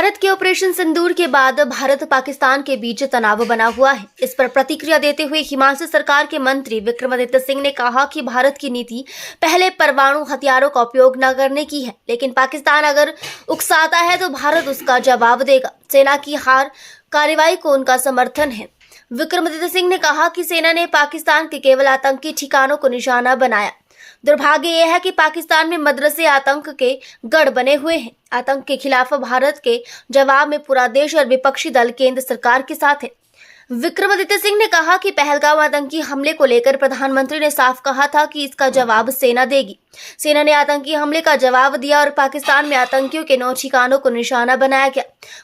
भारत के ऑपरेशन सिंदूर के बाद भारत पाकिस्तान के बीच तनाव बना हुआ है। इस पर प्रतिक्रिया देते हुए हिमाचल सरकार के मंत्री विक्रमादित्य सिंह ने कहा कि भारत की नीति पहले परमाणु हथियारों का उपयोग न करने की है, लेकिन पाकिस्तान अगर उकसाता है तो भारत उसका जवाब देगा। सेना की हर कार्रवाई को उनका समर्थन है। विक्रमादित्य सिंह ने कहा कि सेना ने पाकिस्तान के केवल आतंकी ठिकानों को निशाना बनाया। दुर्भाग्य यह है कि पाकिस्तान में मदरसे आतंक के गढ़ बने हुए हैं। आतंक के खिलाफ भारत के जवाब में पूरा देश और विपक्षी दल केंद्र सरकार के साथ है। विक्रमादित्य सिंह ने कहा कि पहलगाम आतंकी हमले को लेकर प्रधानमंत्री ने साफ कहा था कि इसका जवाब सेना देगी। सेना ने आतंकी हमले का जवाब दिया और पाकिस्तान में आतंकियों के 9 ठिकानों को निशाना बनाया गया।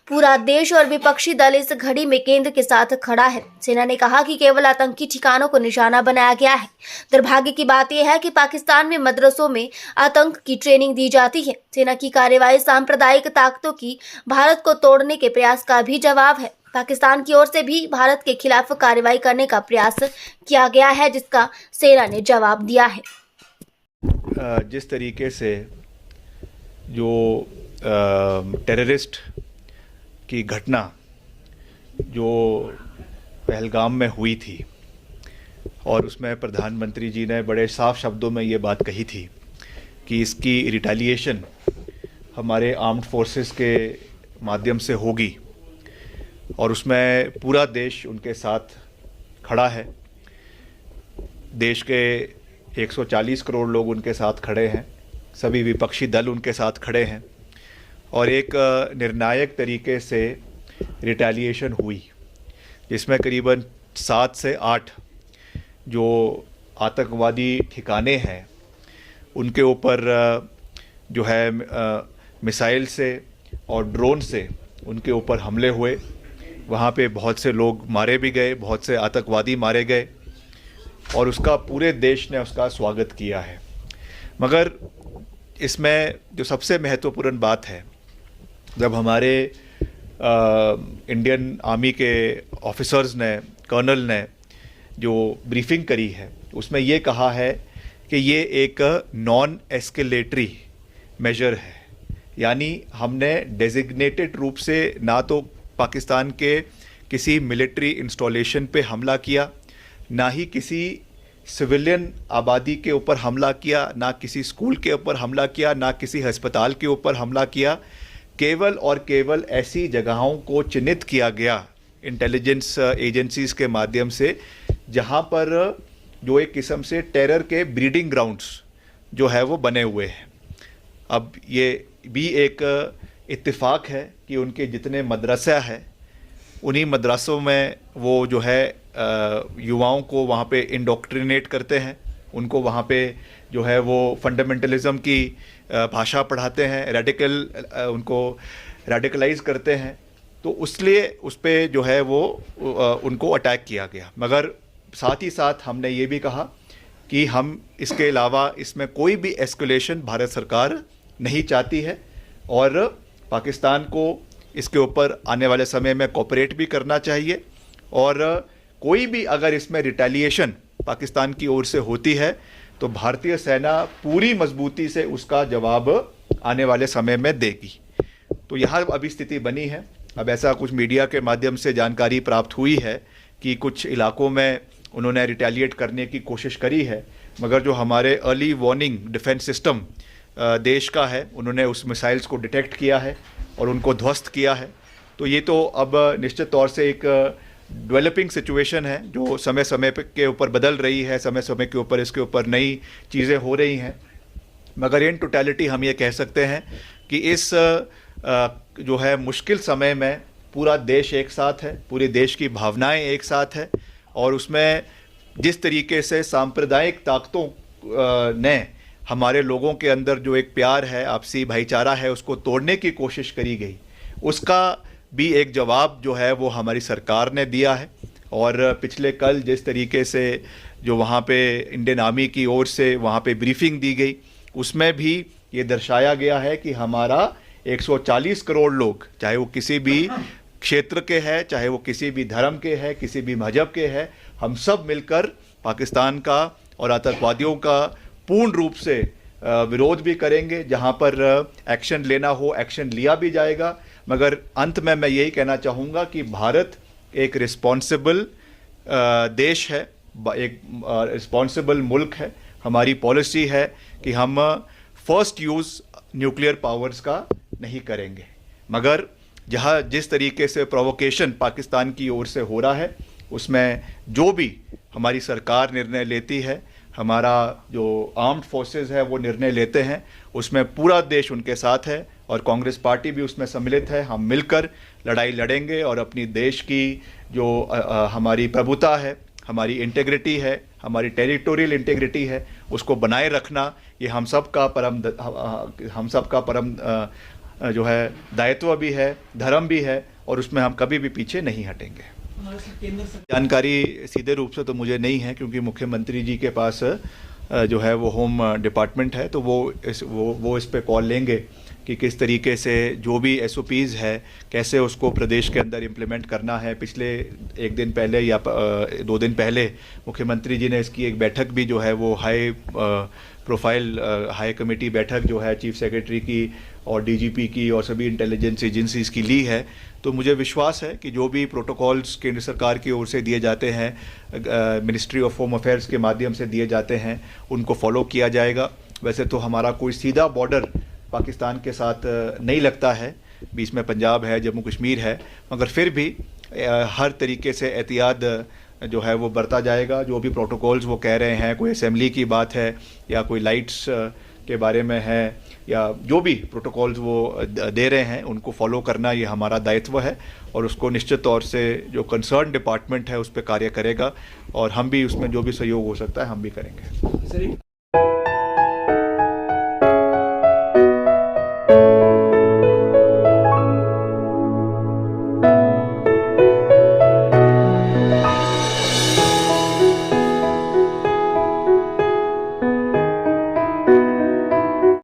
पूरा देश और विपक्षी दल इस घड़ी में केंद्र के साथ खड़ा है। सेना ने कहा कि केवल आतंकी ठिकानों को निशाना बनाया गया है। दुर्भाग्य की बात यह है कि पाकिस्तान में मदरसों में आतंक की ट्रेनिंग दी जाती है। सेना की कार्रवाई सांप्रदायिक ताकतों की भारत को तोड़ने के प्रयास का भी जवाब है। पाकिस्तान की ओर से भी भारत के खिलाफ कार्रवाई करने का प्रयास किया गया है, जिसका सेना ने जवाब दिया है। जिस तरीके से जो टेररिस्ट की घटना जो पहलगाम में हुई थी और उसमें प्रधानमंत्री जी ने बड़े साफ शब्दों में ये बात कही थी कि इसकी रिटेलिएशन हमारे आर्म्ड फोर्सेस के माध्यम से होगी और उसमें पूरा देश उनके साथ खड़ा है। देश के 140 करोड़ लोग उनके साथ खड़े हैं, सभी विपक्षी दल उनके साथ खड़े हैं और एक निर्णायक तरीके से रिटेलिएशन हुई, जिसमें करीबन 7 से 8 जो आतंकवादी ठिकाने हैं उनके ऊपर जो है मिसाइल से और ड्रोन से उनके ऊपर हमले हुए। वहाँ पे बहुत से लोग मारे भी गए, बहुत से आतंकवादी मारे गए और उसका पूरे देश ने उसका स्वागत किया है। मगर इसमें जो सबसे महत्वपूर्ण बात है, जब हमारे इंडियन आर्मी के ऑफिसर्स ने, कर्नल ने जो ब्रीफिंग करी है, उसमें ये कहा है कि ये एक नॉन एस्केलेटरी मेजर है, यानी हमने डेजिग्नेटेड रूप से ना तो पाकिस्तान के किसी मिलिट्री इंस्टॉलेशन पे हमला किया, ना ही किसी सिविलियन आबादी के ऊपर हमला किया, ना किसी स्कूल के ऊपर हमला किया, ना किसी अस्पताल के ऊपर हमला किया। केवल और केवल ऐसी जगहों को चिन्हित किया गया इंटेलिजेंस एजेंसीज के माध्यम से जहां पर जो एक किस्म से टेरर के ब्रीडिंग ग्राउंड्स जो है वो बने हुए हैं। अब ये भी एक इत्तेफाक है कि उनके जितने मदरसा है उन्हीं मदरसों में वो जो है युवाओं को वहाँ पे इंडोक्ट्रिनेट करते हैं, उनको वहाँ पे जो है वो फंडामेंटलिज्म की भाषा पढ़ाते हैं, उनको रेडिकलाइज करते हैं। तो उसलिए उस पर जो है वो उनको अटैक किया गया। मगर साथ ही साथ हमने ये भी कहा कि हम इसके अलावा इसमें कोई भी एस्केलेशन भारत सरकार नहीं चाहती है और पाकिस्तान को इसके ऊपर आने वाले समय में कोऑपरेट भी करना चाहिए और कोई भी अगर इसमें रिटेलिएशन पाकिस्तान की ओर से होती है तो भारतीय सेना पूरी मजबूती से उसका जवाब आने वाले समय में देगी। तो यहाँ अभी स्थिति बनी है। अब ऐसा कुछ मीडिया के माध्यम से जानकारी प्राप्त हुई है कि कुछ इलाकों में उन्होंने रिटेलिएट करने की कोशिश करी है, मगर जो हमारे अर्ली वार्निंग डिफेंस सिस्टम देश का है, उन्होंने उस मिसाइल्स को डिटेक्ट किया है और उनको ध्वस्त किया है। तो ये तो अब निश्चित तौर से एक डेवलपिंग सिचुएशन है जो समय समय के ऊपर बदल रही है, समय समय के ऊपर इसके ऊपर नई चीज़ें हो रही हैं। मगर इन टोटलिटी हम ये कह सकते हैं कि इस जो है मुश्किल समय में पूरा देश एक साथ है, पूरे देश की भावनाएं एक साथ है और उसमें जिस तरीके से सांप्रदायिक ताकतों ने हमारे लोगों के अंदर जो एक प्यार है, आपसी भाईचारा है, उसको तोड़ने की कोशिश करी गई, उसका भी एक जवाब जो है वो हमारी सरकार ने दिया है। और पिछले कल जिस तरीके से जो वहाँ पे इंडियन आर्मी की ओर से वहाँ पे ब्रीफिंग दी गई, उसमें भी ये दर्शाया गया है कि हमारा 140 करोड़ लोग, चाहे वो किसी भी क्षेत्र के हैं, चाहे वो किसी भी धर्म के हैं, किसी भी मजहब के हैं, हम सब मिलकर पाकिस्तान का और आतंकवादियों का पूर्ण रूप से विरोध भी करेंगे। जहां पर एक्शन लेना हो एक्शन लिया भी जाएगा, मगर अंत में मैं यही कहना चाहूँगा कि भारत एक रिस्पॉन्सिबल देश है, एक रिस्पॉन्सिबल मुल्क है। हमारी पॉलिसी है कि हम फर्स्ट यूज़ न्यूक्लियर पावर्स का नहीं करेंगे, मगर जहाँ जिस तरीके से प्रोवोकेशन पाकिस्तान की ओर से हो रहा है, उसमें जो भी हमारी सरकार निर्णय लेती है, हमारा जो आर्म्ड फोर्सेस है वो निर्णय लेते हैं, उसमें पूरा देश उनके साथ है और कांग्रेस पार्टी भी उसमें सम्मिलित है। हम मिलकर लड़ाई लड़ेंगे और अपनी देश की जो हमारी प्रभुता है, हमारी इंटेग्रिटी है, हमारी टेरिटोरियल इंटेग्रिटी है, उसको बनाए रखना ये हम सब का परम जो है दायित्व भी है, धर्म भी है, और उसमें हम कभी भी पीछे नहीं हटेंगे। जानकारी सीधे रूप से तो मुझे नहीं है, क्योंकि मुख्यमंत्री जी के पास जो है वो होम डिपार्टमेंट है, तो वो इस पे कॉल लेंगे कि किस तरीके से जो भी SOPs है कैसे उसको प्रदेश के अंदर इम्प्लीमेंट करना है। पिछले एक दिन पहले या 2 दिन पहले मुख्यमंत्री जी ने इसकी एक बैठक भी जो है वो हाई प्रोफाइल हाई कमेटी बैठक जो है चीफ सेक्रेटरी की और DGP की और सभी इंटेलिजेंस एजेंसीज की ली है। तो मुझे विश्वास है कि जो भी प्रोटोकॉल्स केंद्र सरकार की ओर से दिए जाते हैं, मिनिस्ट्री ऑफ होम अफेयर्स के माध्यम से दिए जाते हैं, उनको फॉलो किया जाएगा। वैसे तो हमारा कोई सीधा बॉर्डर पाकिस्तान के साथ नहीं लगता है, बीच में पंजाब है, जम्मू कश्मीर है, मगर फिर भी हर तरीके से एहतियात जो है वो बरता जाएगा। जो भी प्रोटोकॉल्स वो कह रहे हैं, कोई असेंबली की बात है या कोई लाइट्स के बारे में है, या जो भी प्रोटोकॉल्स वो दे रहे हैं उनको फॉलो करना ये हमारा दायित्व है, और उसको निश्चित तौर से जो कंसर्न डिपार्टमेंट है उस पर कार्य करेगा, और हम भी उसमें जो भी सहयोग हो सकता है हम भी करेंगे।